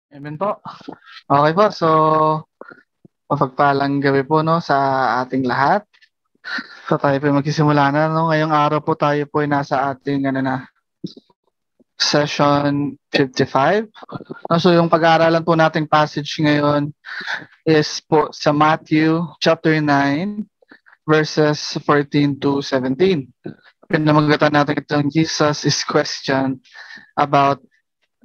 Amen po. Okay po, so mapagpalang gabi po no sa ating lahat. So tayo po magsisimula na no. Ngayong araw po tayo po ay nasa ating session 55. No, so yung pag-aaralan po nating passage ngayon is po sa Matthew chapter 9 verses 14 to 17. Pinamagatan natin itong Jesus is question about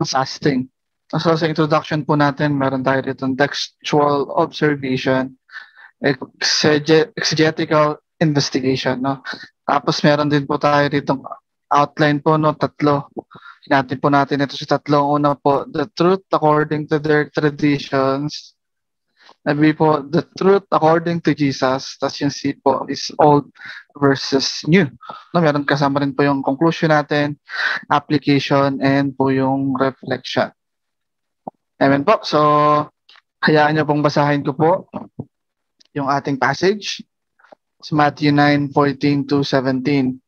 fasting. So sa introduction po natin, meron tayo dito textual observation, exegetical investigation, no? Tapos meron din po tayo dito outline po, no? Tatlo. Natin po natin ito sa tatlo. Una po, the truth according to their traditions. Nabi po, the truth according to Jesus. Tapos yung C po is old versus new. No, meron kasama rin po yung conclusion natin, application, and po yung reflection. Amen po. So, hayaan niyo pong basahin ko po yung ating passage. It's Matthew 9:14 to 17.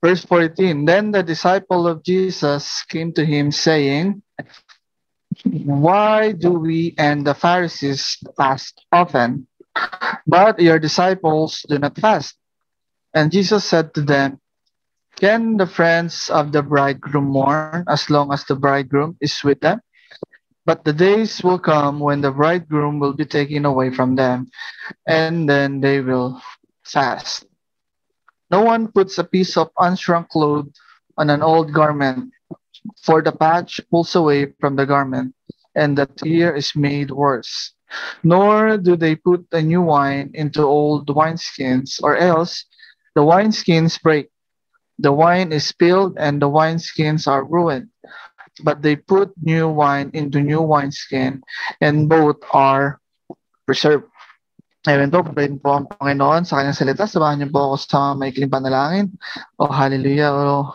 Verse 14, then the disciple of Jesus came to him saying, why do we and the Pharisees fast often, but your disciples do not fast? And Jesus said to them, can the friends of the bridegroom mourn as long as the bridegroom is with them? But the days will come when the bridegroom will be taken away from them, and then they will fast. No one puts a piece of unshrunk cloth on an old garment, for the patch pulls away from the garment, and the tear is made worse. Nor do they put a new wine into old wineskins, or else the wineskins break. The wine is spilled, and the wineskins are ruined. But they put new wine into new wineskin, and both are preserved. Amen po, pagpain po ang Panginoon sa kanyang salita. Samahan niyo po ako sa maikling panalangin. O hallelujah, o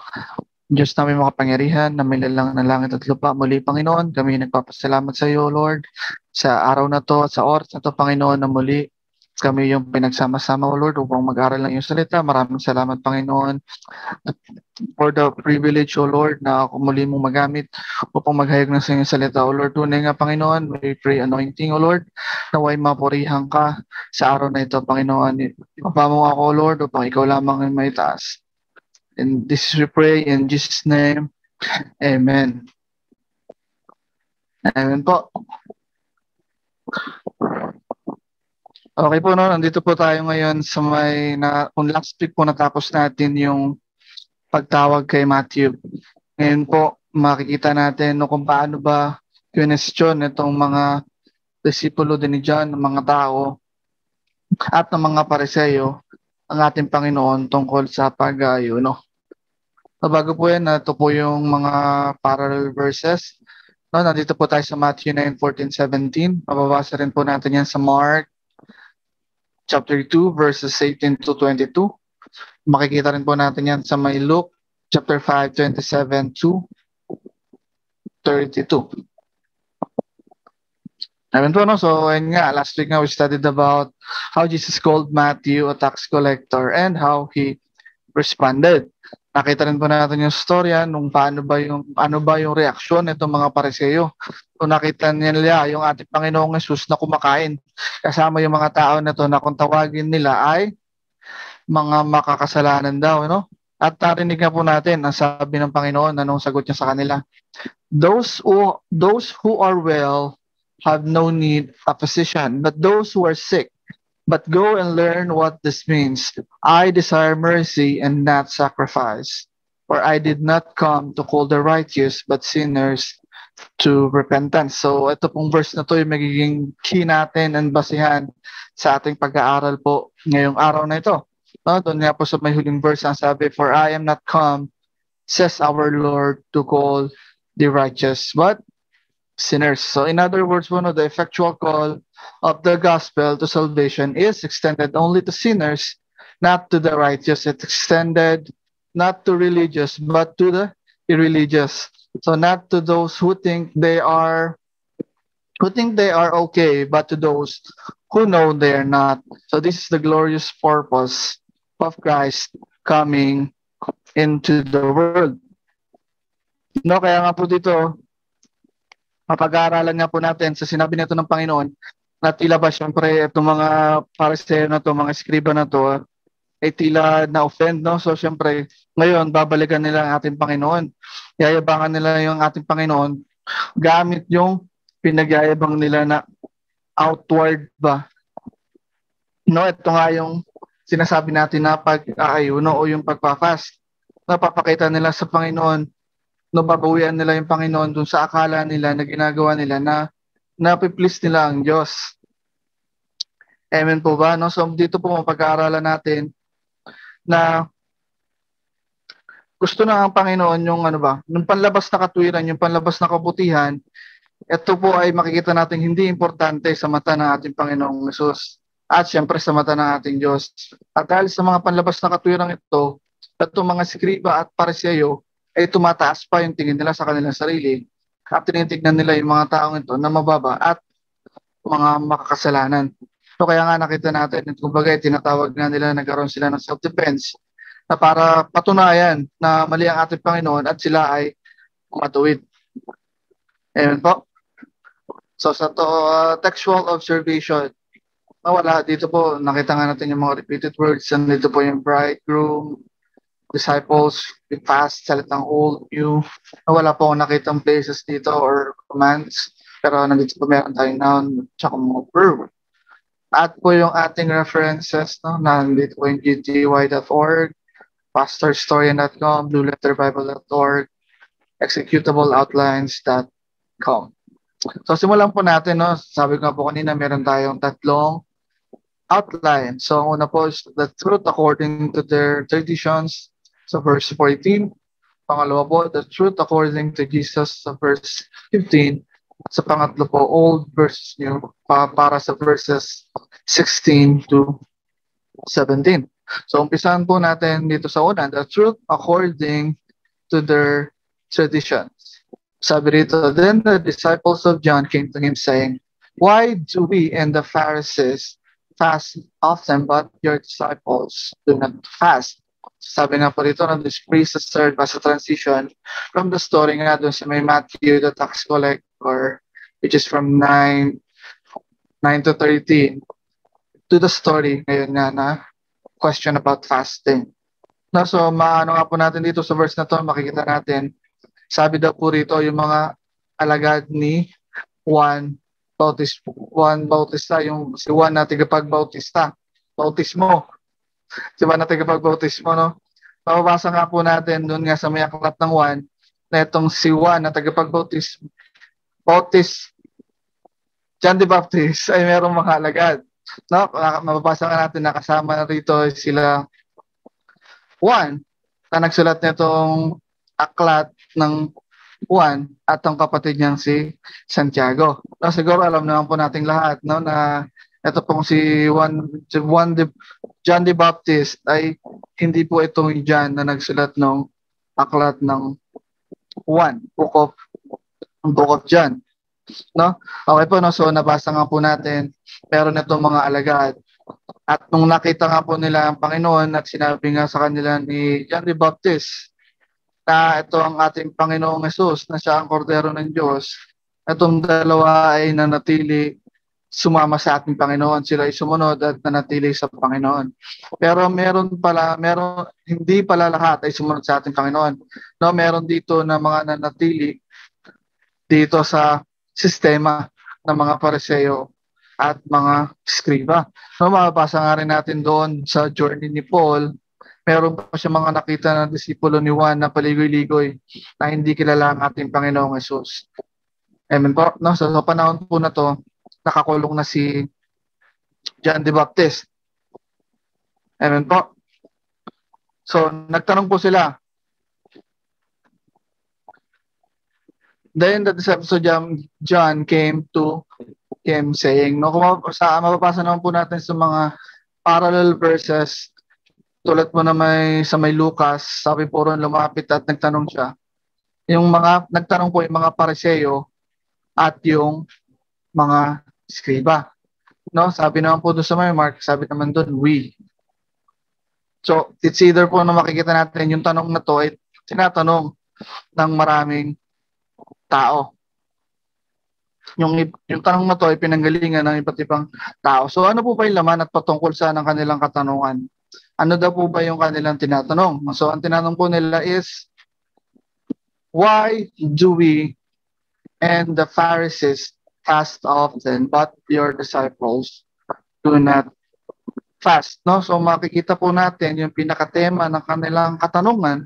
Diyos namin makapangyarihan na may lalang ng langit at lupa. Muli, Panginoon, kami nagpapasalamat sa iyo, Lord, sa araw na to at sa oras na to, Panginoon, na muli kami yung pinagsama-sama, O Lord, upang mag-aral ng iyong salita. Maraming salamat, Panginoon, for the privilege, O Lord, na ako muli mong magamit upang maghayag ng sa iyong salita. O Lord, tunay nga, Panginoon, may free anointing, O Lord, naway mapurihan ka sa araw na ito, Panginoon. Ipapa mo ako, Lord, upang ikaw lamang ay may taas. And this is we pray in Jesus' name. Amen. Amen po. Okay po, no? Nandito po tayo ngayon sa kung last week po natapos natin yung pagtawag kay Matthew. Ngayon po, makikita natin no, kung paano ba question itong mga disipulo din ni John, ng mga tao at ng mga pariseyo ang ating Panginoon tungkol sa pag-ayuno. So, bago po yan, ito po yung mga parallel verses. No, nandito po tayo sa Matthew 9:14-17. Mababasa rin po natin yan sa Mark chapter 2 verses 18 to 22. Makikita rin po natin yan sa may Luke chapter 5:27 to 32. Amen po, no? So, ayun nga, last week nga we studied about how Jesus called Matthew a tax collector and how he responded. Nakita rin po natin yung storya nung ano ba yung reaksyon nitong mga pariseyo. Kung nakita nila yung ating Panginoong Yesus na kumakain kasama yung mga tao na to na kung tawagin nila ay mga makakasalanan daw, no? At narinig nga po natin ang sabi ng Panginoon, anong sagot niya sa kanila. Those who are well have no need of physician, but those who are sick. But go and learn what this means. I desire mercy and not sacrifice. For I did not come to call the righteous, but sinners to repentance. So ito pong verse na to yung magiging key natin and basihan sa ating pag-aaral po ngayong araw na ito. No, doon nga po sa may huling verse ang sabi, for I am not come, says our Lord, to call the righteous, but sinners. So in other words, the effectual call of the gospel to salvation is extended only to sinners, not to the righteous. It's extended not to religious, but to the irreligious. So not to those who think they are okay, but to those who know they are not. So this is the glorious purpose of Christ coming into the world. No, kaya nga po dito, Mapag-aaralan nga po natin sa sinabi nito ng Panginoon na tila ba syempre itong mga Pariseo na to, mga Eskriba na to, ay tila na-offend, no? So syempre, ngayon, babalikan nila ang ating Panginoon. Yayabangan nila yung ating Panginoon gamit yung pinagyayabang nila na outward ba. No, ito nga yung sinasabi natin na pag-aayuno o yung pagpa-fast. Napapakita nila sa Panginoon, no, babawian nila yung Panginoon dun sa akala nila na ginagawa nila na napiplease nila ang Diyos. Amen po ba? No? So dito po mapag-aaralan natin na gusto na ang Panginoon yung ano ba, yung panlabas na katwiran, yung panlabas na kabutihan, ito po ay makikita natin hindi importante sa mata ng ating Panginoong Hesus at syempre sa mata ng ating Diyos. At dahil sa mga panlabas na katwiran ito, itong mga Skriba at Pariseo ay tumataas pa yung tingin nila sa kanilang sarili at tinitignan nila yung mga taong ito na mababa at mga makakasalanan. So kaya nga nakita natin, kumbaga tinatawag nga nila, nagkaroon sila ng self-defense na para patunayan na mali ang ating Panginoon at sila ay matuwid. Amen po. So sa textual observation, wala dito po, nakita nga natin yung mga repeated words. Dito po yung bridegroom, disciples, the past, salitang old, new. Wala po akong nakitang places dito or commands. Pero nandito po meron tayong noun tsaka mga verb. At po yung ating references, no? Nandito po yung gty.org, pastorhistorian.com, blueletterbible.org, executableoutlines.com. So simulan po natin, no? Sabi ko po kanina, meron tayong tatlong outline. So ang una po is the truth according to their traditions. So verse 14. Pangalawa po, the truth according to Jesus sa verse 15. Sa pangatlo po, old versus new para sa verses 16 to 17. So umpisahan po natin dito sa una, the truth according to their traditions. Sabi rito, then the disciples of John came to him saying, why do we and the Pharisees fast often, but your disciples do not fast? Sabi nga po rito, this priest is third as a transition from the story nga doon sa may Matthew, the tax collector, which is from 9 to 13, to the story ngayon nga na question about fasting. No, so maano nga po natin dito sa verse na to, makikita natin, sabi daw po rito yung mga alagad ni Juan Bautista, yung si Juan na tagapagbautista, bautismo. Si Juan na tagapagbautismo, no? Mababasa nga po natin doon nga sa may aklat ng Juan na itong si Juan na tagapagbautismo, John the Baptist ay merong mga alagad. No? Mababasa nga natin na kasama rito sila Juan na nagsulat nitong aklat ng Juan at ang kapatid niyang si Santiago. No, siguro alam naman po nating lahat, no, na ito pong si John the Baptist ay hindi po itong John na nagsulat ng aklat ng Juan, Book of John. No? Okay po, no? So nabasa nga po natin, meron itong mga alagad. At nung nakita nga po nila ang Panginoon at sinabi nga sa kanila ni John the Baptist na ito ang ating Panginoong Hesus, na siya ang kordero ng Diyos, itong dalawa ay nanatili sumama sa ating Panginoon. Sila ay sumunod at nanatili sa Panginoon. Pero hindi pala lahat ay sumunod sa ating Panginoon. No, meron dito na mga nanatili dito sa sistema ng mga Pariseo at mga Skriba. No, mababasa nga rin natin doon sa journey ni Paul, meron pa siya mga nakita ng disipulo ni Juan na paligoy-ligoy na hindi kilala ang ating Panginoong Hesus. Amen po. No? So, sa panahon po na to, nakakulong na si John the Baptist. Amen po. So, nagtanong po sila. Then the disciples of John came to him saying, no, kung mababasa naman po natin sa mga parallel verses, tulad mo na sa may Lucas, sabi po ron, lumapit at nagtanong siya. Nagtanong po yung mga Pariseo at yung mga Skriba. No, sabi naman po doon sa may Mark, sabi naman doon, we. So, it's either po na makikita natin yung tanong na to ay tinatanong ng maraming tao. Yung tanong na to ay pinanggalingan ng iba't ibang tao. So ano po ba yung laman at patungkol sa ng kanilang katanungan? Ano daw po ba yung kanilang tinatanong? So ang tinanong po nila is, why do we and the Pharisees fast often, but your disciples do not fast? No? So makikita po natin yung pinakatema ng kanilang katanungan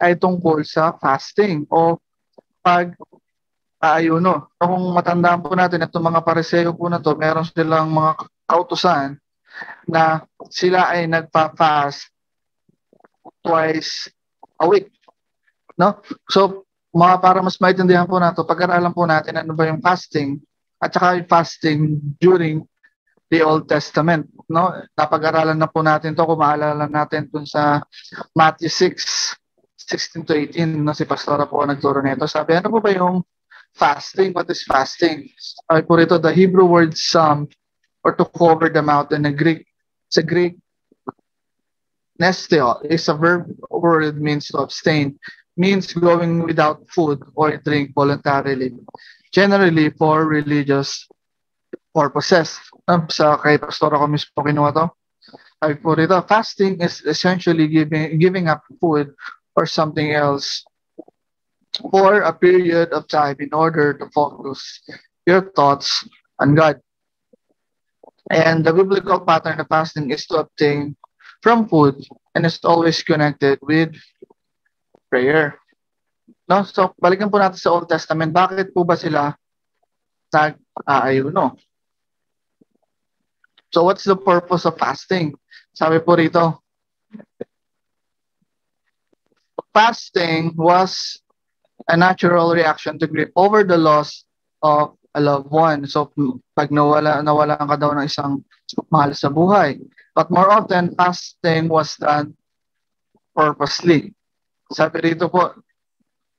ay tungkol sa fasting o pag-aayuno. So kung matandaan po natin, itong mga pariseo po na to, meron silang mga kautusan na sila ay nagpa-fast twice a week. No? So, para mas maintindihan po natin, pag-aralan po natin ano ba yung fasting at saka yung fasting during the Old Testament. No? Napag-aralan na po natin to, kung maalala natin dun sa Matthew 6:16 to 18, no? Si Pastora po nagturo nito. Sabi, ano po ba yung fasting? What is fasting? Ay po rito, the Hebrew word or to cover the mouth in the Greek. Sa Greek, nesteo is a verb word means to abstain, means going without food or drink voluntarily, generally for religious purposes. Sa kay Pastora ko mismo kinuha to. Ay po rito, fasting is essentially giving up food or something else for a period of time in order to focus your thoughts on God. And the biblical pattern of fasting is to abstain from food and is always connected with prayer. No? So, balikan po natin sa Old Testament. Bakit po ba sila nag-aayuno? So, what's the purpose of fasting? Sabi po rito, fasting was a natural reaction to grief over the loss of a loved one. So, pag nawalan ka daw ng isang mahal sa buhay. But more often, fasting was done purposely. Sabi rito po,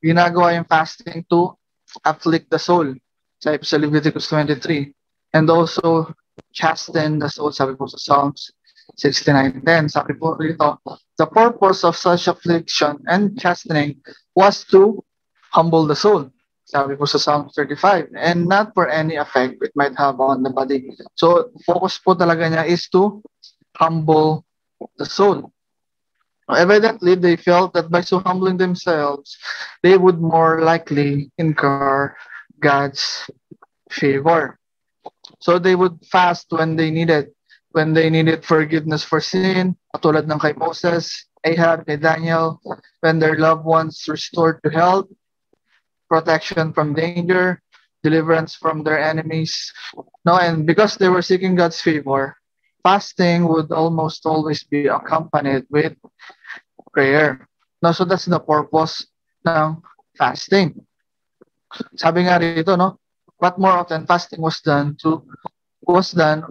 ginagawa yung fasting to afflict the soul. Sabi sa Leviticus 23. And also, chasten the soul. Sabi po sa Psalms 69:10. Sabi po rito, the purpose of such affliction and chastening was to humble the soul. Sabi po sa Psalm 35. And not for any effect it might have on the body. So, focus po talaga niya is to humble the soul. Evidently, they felt that by so humbling themselves, they would more likely incur God's favor. So they would fast when they needed forgiveness for sin, katulad ng kay Moses, Ahab, kay Daniel, when their loved ones restored to health, protection from danger, deliverance from their enemies. No, and because they were seeking God's favor, fasting would almost always be accompanied with prayer. No, so that's the purpose ng fasting. Sabi nga rito, no, but more often fasting was done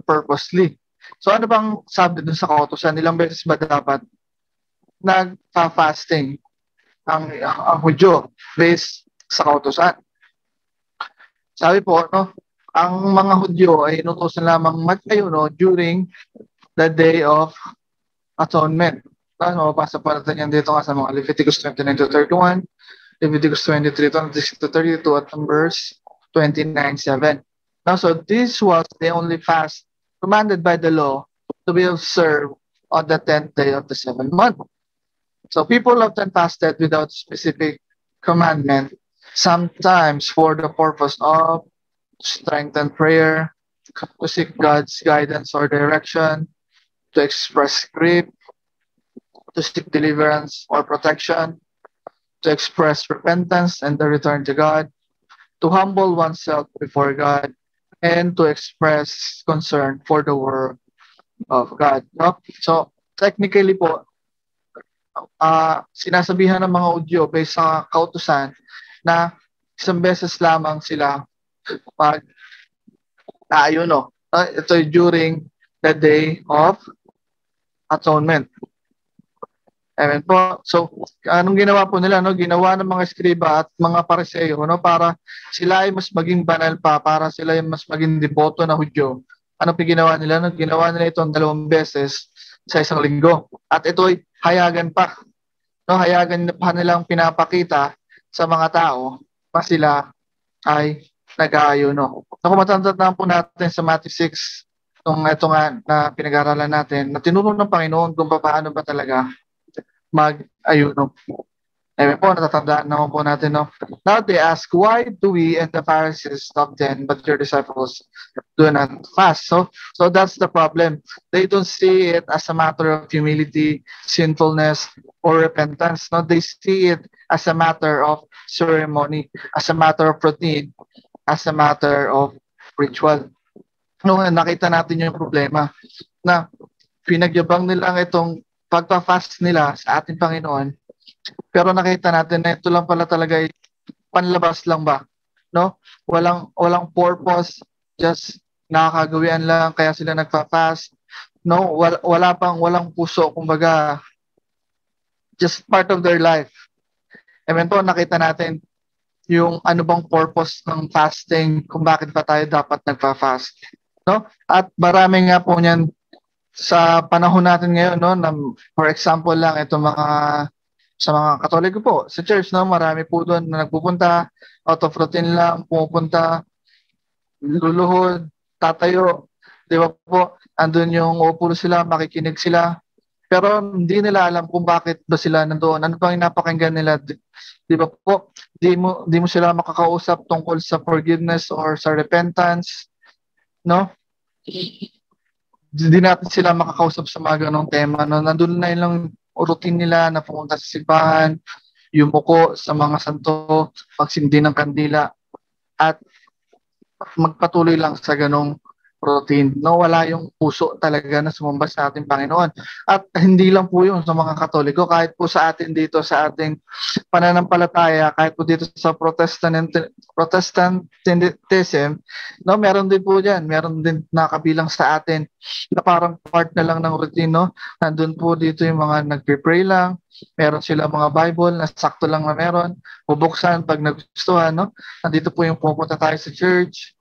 purposely. So ano bang sabi dun sa kautusan? Ilang beses ba dapat nagpa-fasting ang Hudyo based sa kautusan? Sabi po, no, ang mga Hudyo ay inutusan lamang mag-ayuno during the Day of Atonement. Mabasa pa natin yan dito sa mga Leviticus 29-31, Leviticus 23-32 at Numbers 29:7. Now, so this was the only fast commanded by the law to be observed on the 10th day of the 7th month. So people often fasted without specific commandment, sometimes for the purpose of strengthen prayer, to seek God's guidance or direction, to express grief, to seek deliverance or protection, to express repentance and the return to God, to humble oneself before God, and to express concern for the word of God. No? So, technically po, sinasabihan ng mga Hudyo based sa kautusan na isang beses lamang sila mag-aayuno. Ito during the Day of Atonement. Amen po. So, anong ginawa po nila? No? Ginawa ng mga eskriba at mga pariseo, no? Para sila ay mas maging banal pa, para sila ay mas maging deboto na Hudyo. Ano po ginawa nila? No? Ginawa nila ito 2 beses sa isang linggo. At ito ay hayagan pa. No? Hayagan pa nilang pinapakita sa mga tao pa sila ay nag-aayuno. So, kung matandaan po natin sa Matthew 6, ito nga na pinag-aralan natin, na tinuro ng Panginoon kung paano ba talaga mag-ayuno. Amen po, natatandaan naman po natin, no? Now they ask, why do we and the Pharisees stop then, but your disciples do not fast? So that's the problem. They don't see it as a matter of humility, sinfulness, or repentance. No, they see it as a matter of ceremony, as a matter of routine, as a matter of ritual. No, nakita natin yung problema na pinagyabang nila itong pagpa-fast nila sa ating Panginoon. Pero nakita natin na ito lang pala talaga ay panlabas lang ba, no? Walang purpose, just nakakagawian lang kaya sila nagfa-fast. No, walang puso, kumbaga just part of their life. Amen po, nakita natin yung ano bang purpose ng fasting, kung bakit pa tayo dapat nagfa-fast, no? At marami nga po niyan sa panahon natin ngayon, no, na for example lang itong sa mga Katoliko po, sa church, no, marami po doon na nagpupunta, out of routine lang, pumupunta, luluhod, tatayo, di ba po, andun yung upo sila, makikinig sila, pero hindi nila alam kung bakit ba sila nandoon, ano bang napakinggan nila, di ba po, di mo sila makakausap tungkol sa forgiveness or sa repentance, no? Hindi natin sila makakausap sa mga ganong tema, no? Nandun na yung routine nila na pumunta sa simbahan, yumuko sa mga santo, magsindi ng kandila, at magpatuloy lang sa ganong routine. No, wala yung puso talaga na sumamba sa ating Panginoon. At hindi lang po yun sa mga Katoliko, kahit po sa atin dito sa ating pananampalataya, kahit po dito sa Protestantism, no, meron din po diyan, meron din nakabilang sa atin na parang part na lang ng routine, no. Nandun po dito yung mga nagpe-pray lang, meron sila mga Bible na sakto lang na meron, bubuksan pag nagustuhan, no. Nandito po yung pupunta tayo sa church,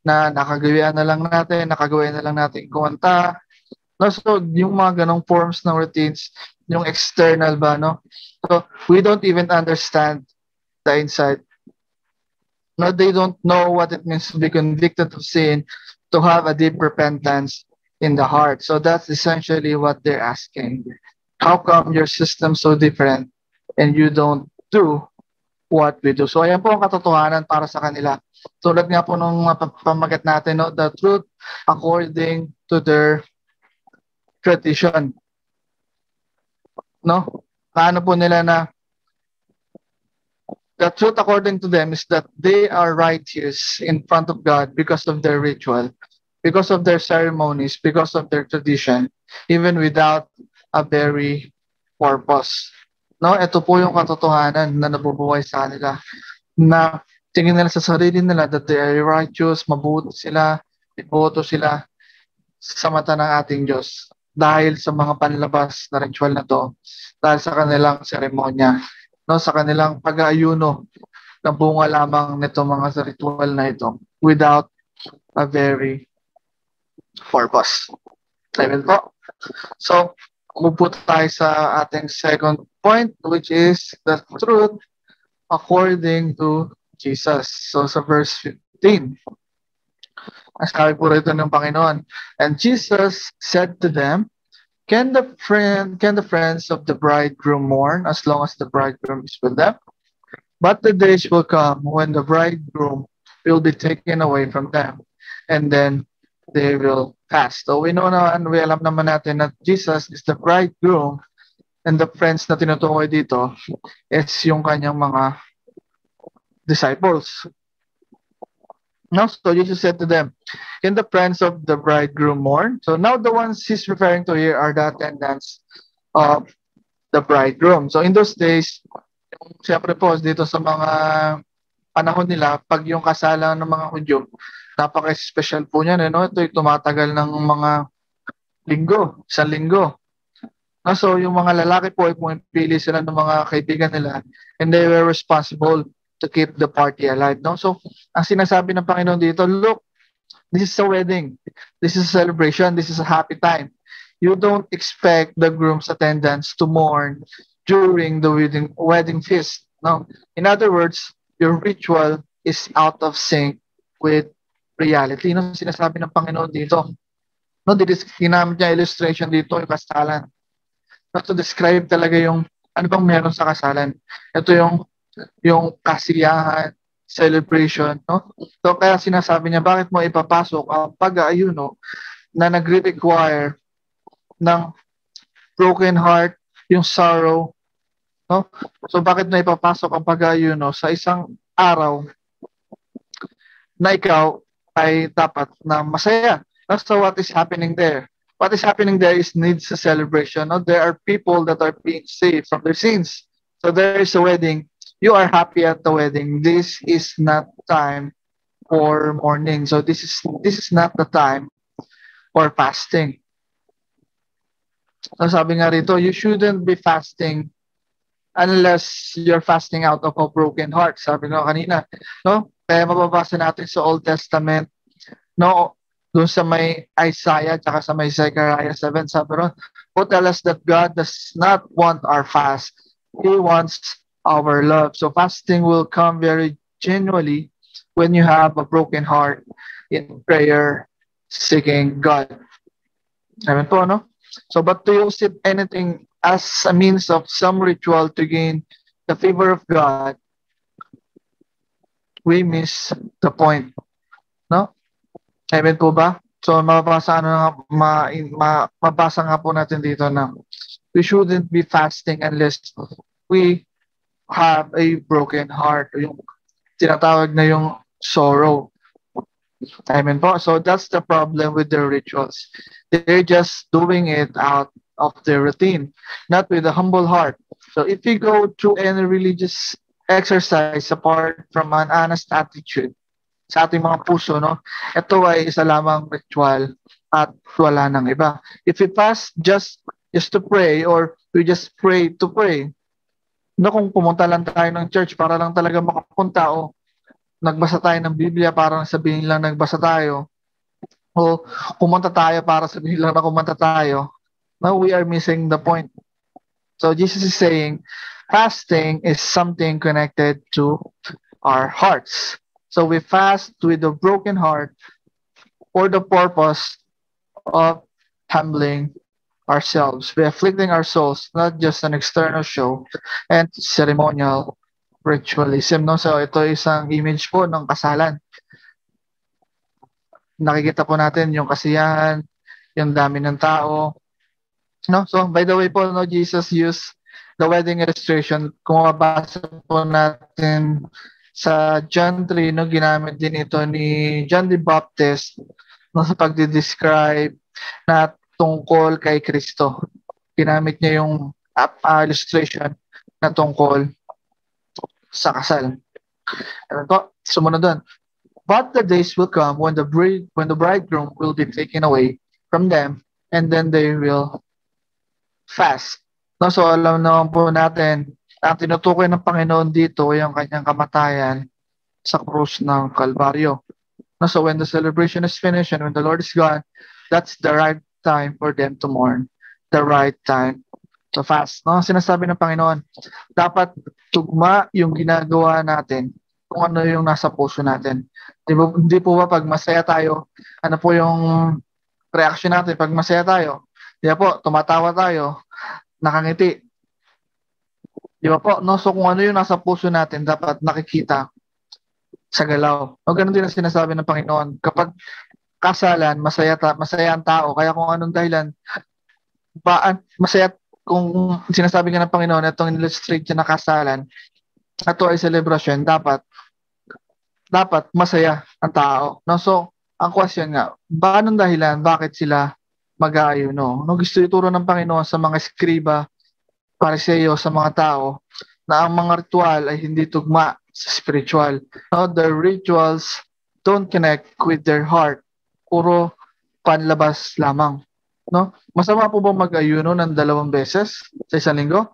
na nakagawian na lang natin kumanta. No, so yung mga ganong forms ng routines, yung external ba, no? So we don't even understand the inside. No, they don't know what it means to be convicted of sin, to have a deep repentance in the heart. So that's essentially what they're asking. How come your system's so different and you don't do what we do? So ayan po ang katotohanan para sa kanila. Tulad nga po nung pamagat natin, no, the truth according to their tradition. No? Paano po nila na the truth according to them is that they are righteous in front of God because of their ritual, because of their ceremonies, because of their tradition, even without a very purpose. No, ito po yung katotohanan na nabubuhay sa kanila, na tingin nila sa sarili nila that they are righteous, mabuti sila, iboto sila sa mata ng ating Diyos dahil sa mga panlabas na ritual na to, dahil sa kanilang seremonya, no, sa kanilang pag-aayuno na bunga lamang nito mga ritual na ito without a very purpose. Amen po. So, umupo tayo sa ating second point, which is the truth according to Jesus. So sa verse 15, ang sabi po rito ng Panginoon, and Jesus said to them, Can the friends of the bridegroom mourn as long as the bridegroom is with them? But the days will come when the bridegroom will be taken away from them, and then they will fast. So we know na, and we alam naman natin that Jesus is the bridegroom, and the friends na tinutukoy dito is yung kanyang mga disciples. No, so Jesus said to them, Can the friends of the bridegroom mourn? So now the ones he's referring to here are the attendants of the bridegroom. So in those days, siyempre po dito sa mga panahon nila, pag yung kasalan ng mga Hudyo, napaka-special po niyan, no? Ito yung tumatagal ng mga linggo, isang linggo. So yung mga lalaki po ay pumipili sila ng mga kaibigan nila, and they were responsible to keep the party alive. No? So, ang sinasabi ng Panginoon dito, look, this is a wedding. This is a celebration. This is a happy time. You don't expect the groom's attendants to mourn during the wedding feast. No? In other words, your ritual is out of sync with reality. No, sinasabi ng Panginoon dito. No, ginamit niya illustration dito yung kasalan. No, to describe talaga yung ano bang meron sa kasalan. Ito yung kasiyahan, celebration, no? So kaya sinasabi niya, bakit mo ipapasok ang pag-aayuno na nagre-require ng broken heart, yung sorrow, no? So bakit mo ipapasok ang pag-aayuno sa isang araw na ikaw ay dapat na masaya? So what is happening there? What is happening there is needs a celebration. No? There are people that are being saved from their sins. So there is a wedding. You are happy at the wedding. This is not time for mourning. So this is not the time for fasting. So sabi nga rito, you shouldn't be fasting unless you're fasting out of a broken heart. Sabi nga kanina, no? Kaya mababasa natin sa Old Testament, no? Doon sa may Isaiah at sa may Zechariah 7, sabi ron, who tell us that God does not want our fast. He wants our love. So fasting will come very genuinely when you have a broken heart in prayer, seeking God. Amen po, no? So, but to use it anything as a means of some ritual to gain the favor of God, we miss the point. No? Amen po ba? So, mabasa nga po natin dito na we shouldn't be fasting unless we have a broken heart. Yung tinatawag na yung sorrow. Amen po. So, that's the problem with the rituals. They're just doing it out of their routine, not with a humble heart. So, if you go through any religious exercise apart from an honest attitude, sa ating mga puso, no? Ito ay isa lamang ritual at wala nang iba. If we fast just to pray or we just pray to pray, no, kung pumunta lang tayo ng church para lang talaga makapunta o nagbasa tayo ng Biblia para sabihin lang nagbasa tayo o kumanta tayo para sabihin lang na kumanta tayo, no, we are missing the point. So Jesus is saying fasting is something connected to our hearts. So we fast with a broken heart for the purpose of humbling ourselves. We're afflicting our souls, not just an external show and ceremonial ritualism. No? So ito isang image po ng kasalan. Nakikita po natin yung kasiyahan, yung dami ng tao. No? So by the way po, no, Jesus used the wedding illustration. Kung mabasa po natin sa John 3, no, ginamit din ito ni John the Baptist, no, sa pagdi-describe na tungkol kay Kristo. Ginamit niya yung illustration na tungkol sa kasal. Ano to? Sumunod doon. But the days will come when the bridegroom will be taken away from them, and then they will fast. No, so alam naman po natin, ang tinutukoy ng Panginoon dito ay ang kanyang kamatayan sa krus ng Kalbaryo. No, so when the celebration is finished and when the Lord is gone, that's the right time for them to mourn. The right time to fast. No, sinasabi ng Panginoon, dapat tugma yung ginagawa natin kung ano yung nasa puso natin. Hindi po ba pag masaya tayo, ano po yung reaction natin pag masaya tayo? Di ba po, tumatawa tayo, nakangiti. Di ba po? No? So kung ano yung nasa puso natin, dapat nakikita sa galaw. O ganun din ang sinasabi ng Panginoon. Kapag kasalan, masaya ang tao. Kaya kung anong dahilan, masaya, kung sinasabi nga ng Panginoon, itong illustrate na kasalan, ito ay celebration, dapat masaya ang tao. No? So, ang question nga, ba anong dahilan, bakit sila mag-aayuno? No? Gusto ituro ng Panginoon sa mga skriba, Pariseo, sa mga tao, na ang mga ritual ay hindi tugma sa spiritual. No? The rituals don't connect with their heart. Puro panlabas lamang. No? Masama po ba mag-ayuno ng 2 beses sa isang linggo?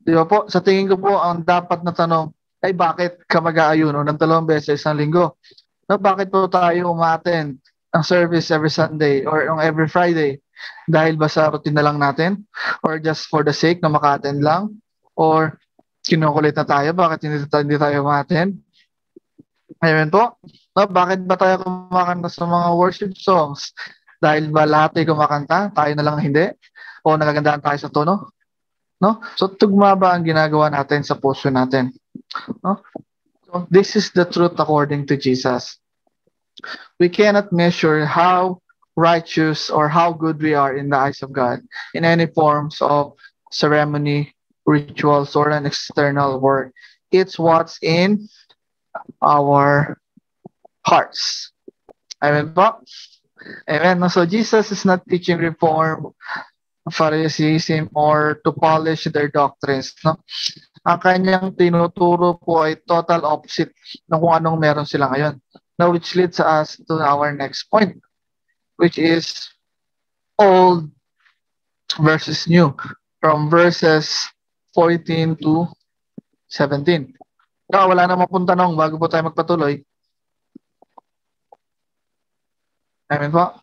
Di ba po? Sa tingin ko po, ang dapat na tanong ay bakit ka mag-aayuno ng 2 beses sa isang linggo? No? Bakit po tayo umattend ang service every Sunday or every Friday? Dahil ba sa routine na lang natin? Or just for the sake na maka-attend lang? Or kinukulit na tayo? Bakit hindi tayo ma-attend? Amen po. No, bakit ba tayo kumakanta sa mga worship songs? Dahil ba lahat ay kumakanta? Tayo na lang hindi? O nagagandahan tayo sa tono? No? So, tugma ba ang ginagawa natin sa puso natin? No? So, this is the truth according to Jesus. We cannot measure how righteous or how good we are in the eyes of God in any forms of ceremony, rituals, or an external work. It's what's in our hearts. Amen po? Amen. No, so Jesus is not teaching reform, Phariseeism, or to polish their doctrines. No? Ang kanyang tinuturo po ay total opposite ng kung anong meron sila ngayon. Now, which leads us to our next point, which is old versus new, from verses 14 to 17. Now, wala namang pong tanong bago po tayo magpatuloy. Amen po.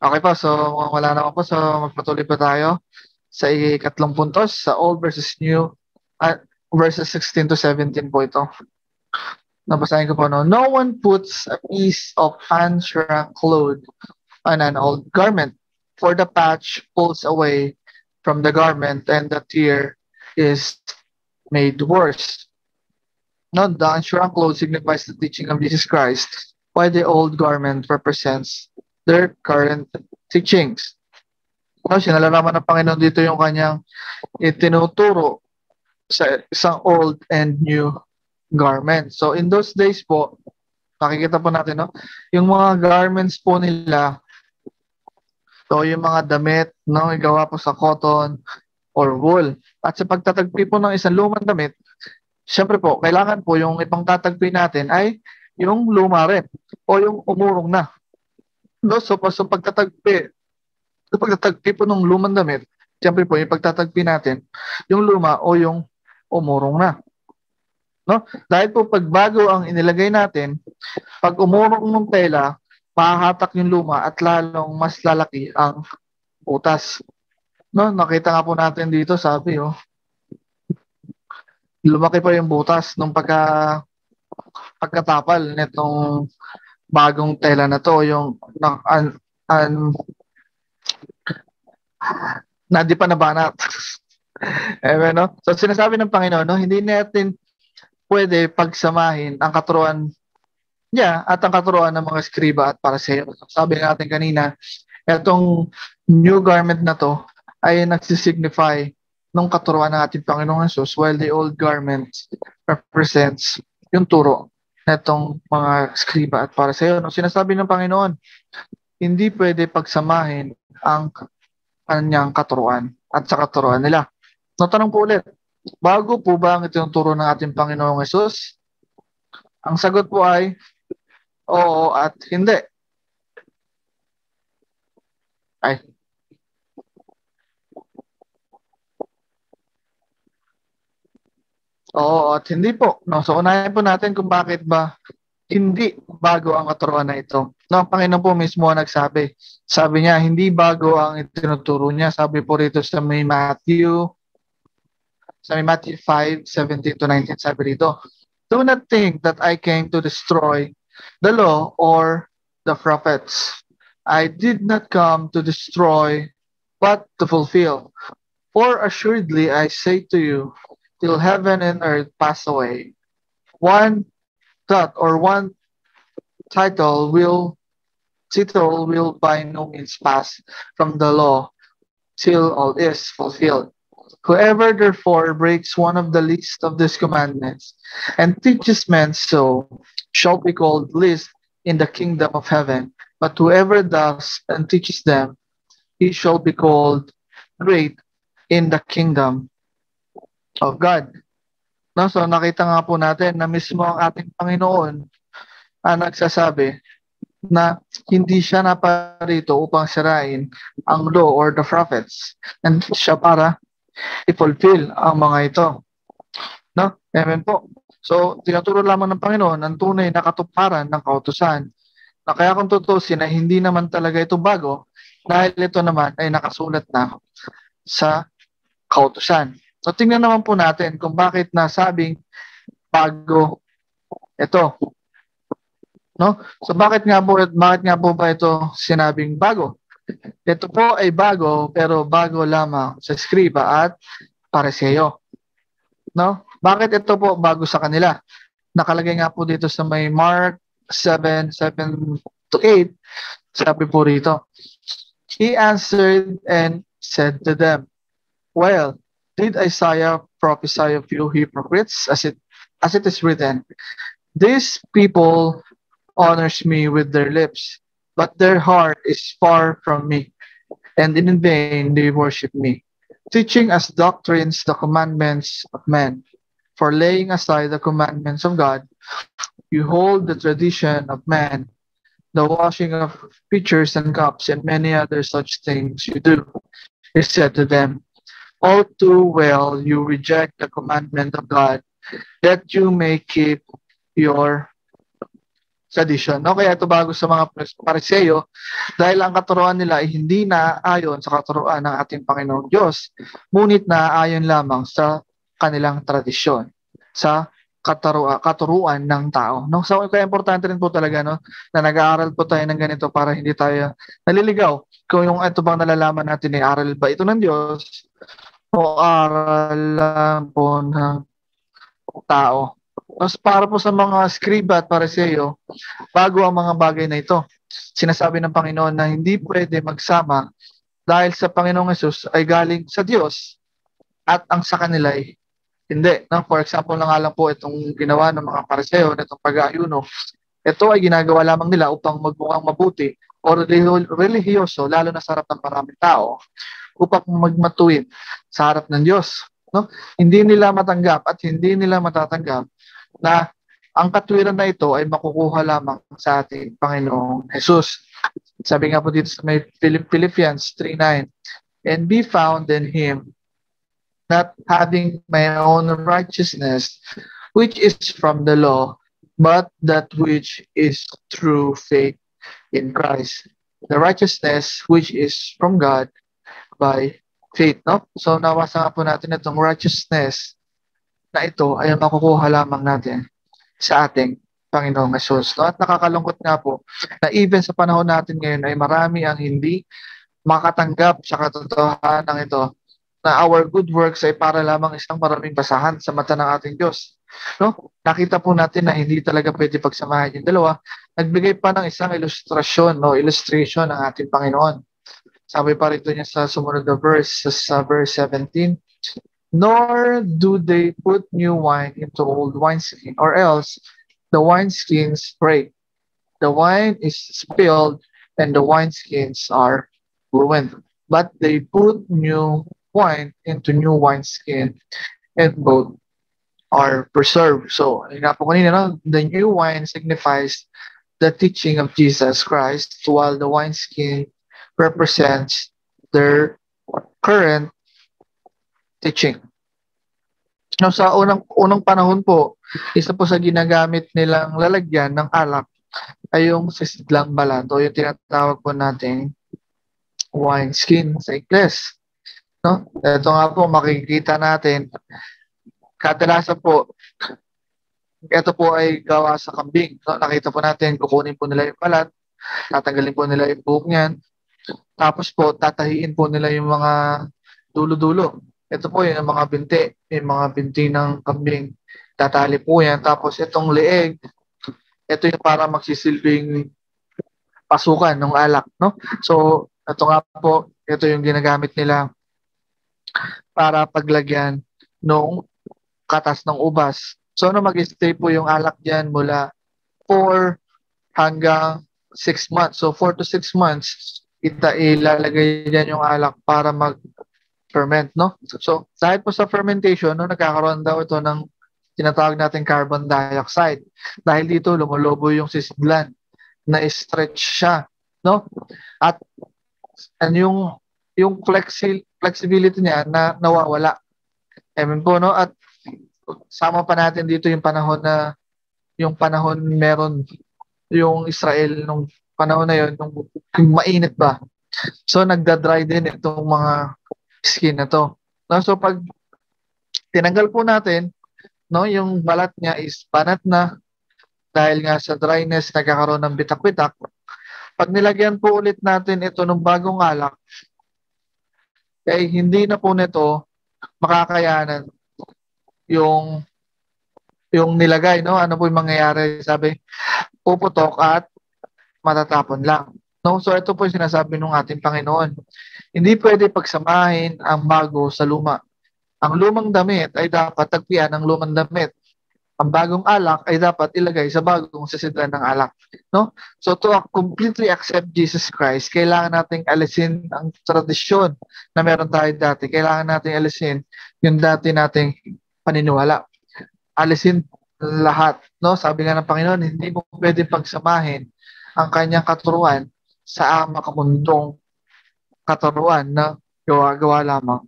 Okay po, so wala naman po, so magpatuloy po tayo sa ikatlong puntos, sa old versus new, verses 16 to 17 po ito. Nabasahin ko po, no? No one puts a piece of unshrunk cloth on an old garment, for the patch pulls away from the garment and the tear is made worse. No, the unshrunk cloth signifies the teaching of Jesus Christ, while the old garment represents their current teachings. No, sinalalaman ng Panginoon dito yung kanyang itinuturo sa isang old and new garment. So in those days po, nakikita po natin, no, yung mga garments po nila, so yung mga damit, no, igawa po sa cotton or wool. At sa pagtatagpi po ng isang lumang damit, syempre po, kailangan po yung ipang tatagpi natin ay yung luma rin o yung umurong na. No, so pagtatagpi po ng lumang damit, syempre po, yung pagtatagpi natin, yung luma o yung umurong na. No? Dahil po pagbago ang inilagay natin, pag umurong ng tela, mahahatak yung luma at lalong mas lalaki ang butas. No, nakita nga po natin dito, sabi, lumaki pa yung butas nung pagkatapal nitong bagong tela na to, yung na di pa nabanat. No? So sinasabi ng Panginoon, no, hindi natin pwede pagsamahin ang katuruan niya at ang katuruan ng mga skriba at pariseo. Sabi natin kanina, itong new garment na to ay nagsisignify ng katuruan ng ating Panginoong Jesus, while the old garment represents yung turo na itong mga skriba at pariseo. No, sinasabi ng Panginoon, hindi pwede pagsamahin ang kanyang katuruan at sa katuruan nila. No, tanong po ulit, bago po ba ang itinuturo ng ating Panginoong Jesus? Ang sagot po ay oo at hindi. Ay. Oo at hindi po. No, so unahin po natin kung bakit ba hindi bago ang katuruan na ito. No, ang Panginoon po mismo ang nagsabi. Sabi niya, hindi bago ang itinuturo niya. Sabi po rito sa may Matthew 5:17 to 19, sabi rito, do not think that I came to destroy the law or the prophets. I did not come to destroy, but to fulfill. For assuredly I say to you, till heaven and earth pass away, one dot or one title will by no means pass from the law till all is fulfilled. Whoever therefore breaks one of the least of these commandments and teaches men so shall be called least in the kingdom of heaven. But whoever does and teaches them, he shall be called great in the kingdom of God. No, so nakita nga po natin na mismo ang ating Panginoon ang nagsasabi na hindi siya naparito upang sirain ang law or the prophets, and siya para i-fulfill ang mga ito. No? Amen po. So, tinuturo lamang ng Panginoon ang tunay na katuparan ng kautusan. Na kaya kung tutusin na hindi naman talaga ito bago, dahil ito naman ay nakasulat na sa kautusan. So, tingnan naman po natin kung bakit nasabing bago Ito, no? So bakit nga po ba ito sinabing bago? Ito po ay bago, pero bago lamang sa Skriba at Pariseo, no? Bakit ito po bago sa kanila? Nakalagay nga po dito sa may Mark 7:7-8, sabi po rito, He answered and said to them, Well, did Isaiah prophesy of you hypocrites, as it is written, These people honors me with their lips, but their heart is far from me, and in vain they worship me, teaching as doctrines the commandments of men. For laying aside the commandments of God, you hold the tradition of man, the washing of pitchers and cups, and many other such things you do. He said to them, All too well you reject the commandment of God, that you may keep your tradition. No, kaya ito bago sa mga Pariseo dahil ang katuruan nila ay hindi na ayon sa katuruan ng ating Panginoong Diyos, ngunit naayon lamang sa kanilang tradisyon, sa katuruan ng tao. No, so kaya importante rin po talaga, no, na nag-aaral po tayo ng ganito para hindi tayo naliligaw kung yung ito bang nalalaman natin ay aral ba ito ng Diyos o aral lang po ng tao. Tapos para po sa mga Skriba at Pariseo, bago ang mga bagay na ito. Sinasabi ng Panginoon na hindi pwede magsama dahil sa Panginoong Hesus ay galing sa Diyos at ang sa kanila ay hindi. No? For example, na nga lang po itong ginawa ng mga Pariseo na itong pag-aayuno. Ito ay ginagawa lamang nila upang magmukhang mabuti o religyoso, lalo na sa harap ng maraming tao, upang magmatuwid sa harap ng Diyos. No? Hindi nila matanggap at hindi nila matatanggap na ang katwiran na ito ay makukuha lamang sa ating Panginoong Jesus. Sabi nga po dito sa may Philippians 3:9, And be found in Him, not having my own righteousness, which is from the law, but that which is through faith in Christ. The righteousness which is from God by faith. No? So nawasa nga po natin itong righteousness na ito ay makukuha lamang natin sa ating Panginoong Hesus. No? At nakakalungkot nga po na even sa panahon natin ngayon ay marami ang hindi makatanggap sa katotohanan ito na our good works ay para lamang isang maraming basahan sa mata ng ating Diyos. No? Nakita po natin na hindi talaga pwede pagsamahin yung dalawa. Nagbigay pa ng isang illustration ng ating Panginoon. Sabi pa rito niya sa sumunod na verse, sa verse 17, Nor do they put new wine into old wineskin, or else the wineskins break. The wine is spilled, and the wineskins are ruined. But they put new wine into new wineskin, and both are preserved. So, nga po kanina, no? The new wine signifies the teaching of Jesus Christ, while the wineskin represents their current teaching. No, sa unang panahon po, isa po sa ginagamit nilang lalagyan ng alak ay yung sisidlang balat o yung tinatawag po nating wineskin sa Ingles. No? Ito nga po, makikita natin, kadalasan po, ito po ay gawa sa kambing. No? Nakita po natin, kukunin po nila yung balat, tatanggalin po nila yung buhok niyan, tapos po, tatahiin po nila yung mga dulo-dulo. Ito po yung mga binti ng kambing. Tatali po yan. Tapos itong leeg, ito yung para magsisilbing pasukan ng alak. No? So, ito nga po, ito yung ginagamit nila para paglagyan ng katas ng ubas. So, mag-stay po yung alak dyan mula 4 hanggang 6 months. So, 4 to 6 months, ilalagay dyan yung alak para mag-ferment, no? So, dahil po sa fermentation, no, nagkakaroon daw ito ng tinatawag natin carbon dioxide. Dahil dito, lumulobo yung sisidlan na stretch siya, no? At yung flexibility niya na nawawala. Amen po, no? At sama pa natin dito yung panahon meron yung Israel nung panahon na yun, nung mainit ba. So, nagda-dry din itong mga skin na to. No? So, pag tinanggal po natin, no, yung balat niya is banat na, dahil nga sa dryness nagkakaroon ng bitak-bitak. Pag nilagyan po ulit natin ito ng bagong alak, hindi na po nito makakayanan yung nilagay, no? Ano po yung mangyayari? Sabi, puputok at matatapon lang. No? So ito po yung sinasabi ng ating Panginoon. Hindi pwede pagsamahin ang bago sa luma. Ang lumang damit ay dapat tagpian ng lumang damit. Ang bagong alak ay dapat ilagay sa bagong sasidlan ng alak. No? So to completely accept Jesus Christ, kailangan nating alisin ang tradisyon na meron tayo dati. Kailangan nating alisin yung dati nating paniniwala. Alisin lahat. No? Sabi nga ng Panginoon, hindi mo pwede pagsamahin ang kanyang katuruan sa makamundong katuruan na gawa-gawa lamang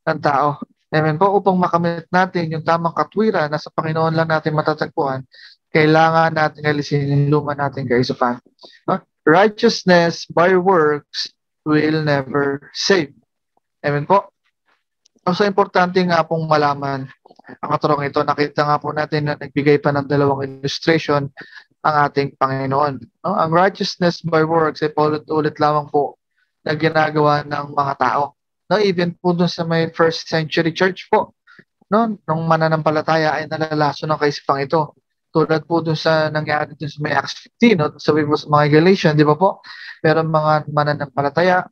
ng tao. Amen po, upang makamit natin yung tamang katwiran na sa Panginoon lang natin matatagpuan, kailangan natin alisin yung luma natin kaisupan. Righteousness by works will never save. Amen po. So, importante nga pong malaman ang katuruan ito. Nakita nga po natin na nagbigay pa ng dalawang illustration ang ating Panginoon. No? Ang righteousness by works ay paulit-ulit lamang po na ginagawa ng mga tao. No, even po dun sa may first century church po, no, nung mananampalataya ay nalalaso ng kaisipang ito. Tulad po dun sa nangyari dun sa may Acts 15, no, sabi mo sa mga Galatians, di ba po? Meron mga mananampalataya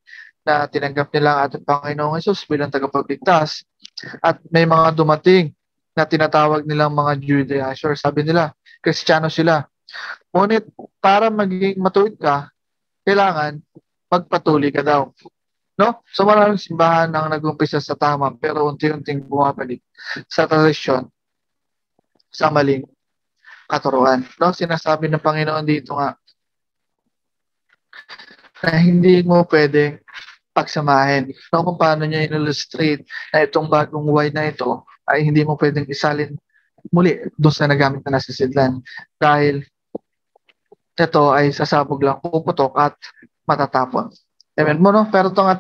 na tinanggap nila ang ating Panginoong Hesus bilang tagapagligtas. At may mga dumating na tinatawag nilang mga Judaizers. Sabi nila, Kristiyano sila. Ngunit para maging matuwid ka, kailangan magpatuloy ka daw. No? So maraming simbahan ang nag-umpisa sa tama pero unti-unting bumabalik sa tradisyon sa maling katuruan. No? Sinasabi ng Panginoon dito nga na hindi mo pwedeng pagsamahin. No? Kung paano niya in-illustrate na itong bagong wine na ito ay hindi mo pwedeng isalin muli doon sa nagamit na nasisidlan dahil ito ay sasabog lang, puputok at matatapon. Amen mo, no? Pero ito nga,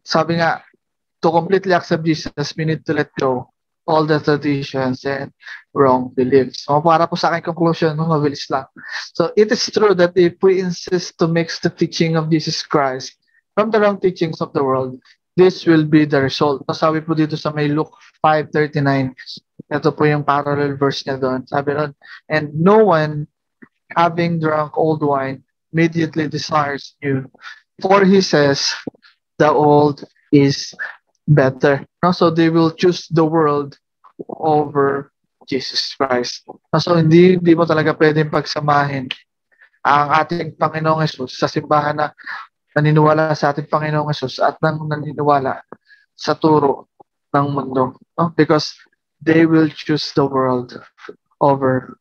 sabi nga, to completely accept Jesus, we need to let go all the traditions and wrong beliefs. So, para po sa aking conclusion, no, mabilis lang. So, it is true that if we insist to mix the teaching of Jesus Christ from the wrong teachings of the world, this will be the result. So, sabi po dito sa may Luke 5:39, ito po yung parallel verse niya doon. Sabi doon, and no one having drunk old wine immediately desires new, for he says, the old is better. No? So they will choose the world over Jesus Christ. No? So hindi mo talaga pwedeng pagsamahin ang ating Panginoong Hesus sa simbahan na naniniwala sa ating Panginoong Hesus at naniniwala sa turo ng mundo. No? Because they will choose the world over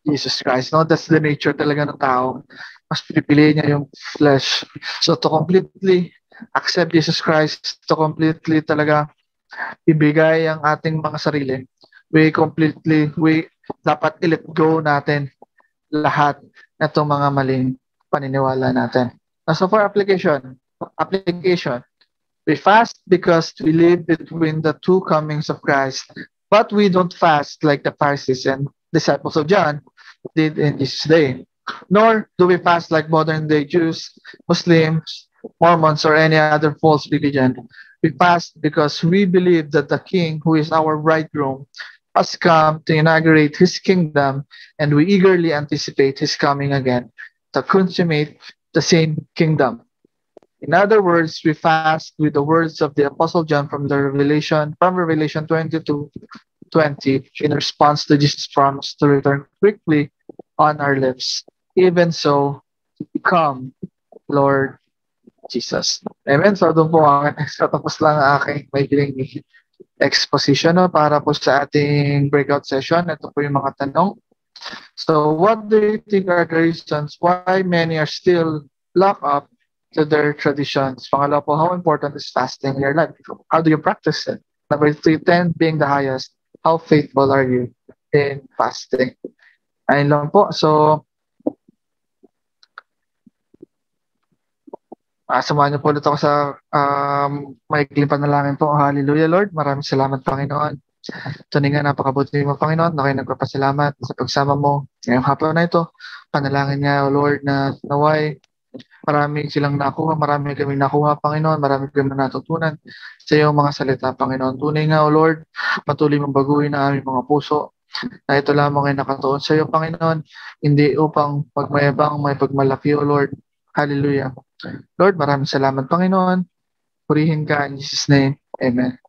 Jesus Christ. No? That's the nature talaga ng tao. Mas pinipili niya yung flesh. So to completely accept Jesus Christ, to completely talaga ibigay ang ating mga sarili, we dapat i-let go natin lahat na itong mga maling paniniwala natin. So for application, we fast because we live between the two comings of Christ, but we don't fast like the Pharisees and disciples of John did in Jesus' day. Nor do we fast like modern day Jews, Muslims, Mormons, or any other false religion. We fast because we believe that the King, who is our bridegroom, has come to inaugurate his kingdom, and we eagerly anticipate his coming again to consummate the same kingdom. In other words, we fast with the words of the Apostle John from Revelation 22:20, in response to Jesus' promise to return quickly on our lips. Even so, come, Lord Jesus. Amen. So doon po tapos lang ang aking maiging exposition, no, para po sa ating breakout session. Ito po yung mga tanong. So what do you think are the reasons why many are still locked up to their traditions? Pangalawa po, how important is fasting in your life? How do you practice it? Number 3, 10 being the highest. How faithful are you in fasting? Ayun lang po. So, samahan niyo po ulit ako sa maikling panalangin po. Hallelujah, Lord. Maraming salamat, Panginoon. Tunay nga napakabuti mo, Panginoon, na kayo nagpapasalamat sa pagsama mo ngayong hapon na ito. Panalangin nga, O Lord, na naway marami silang nakuha, marami kaming nakuha, Panginoon, marami kami natutunan sa iyong mga salita, Panginoon. Tunay nga, O Lord, patuloy mong baguhin ang aming mga puso na ito lamang ay nakatuon sa iyo, Panginoon, hindi upang pagmayabang, may pagmalaki, O Lord. Hallelujah. Lord, maraming salamat, Panginoon. Purihin ka in Jesus' name. Amen.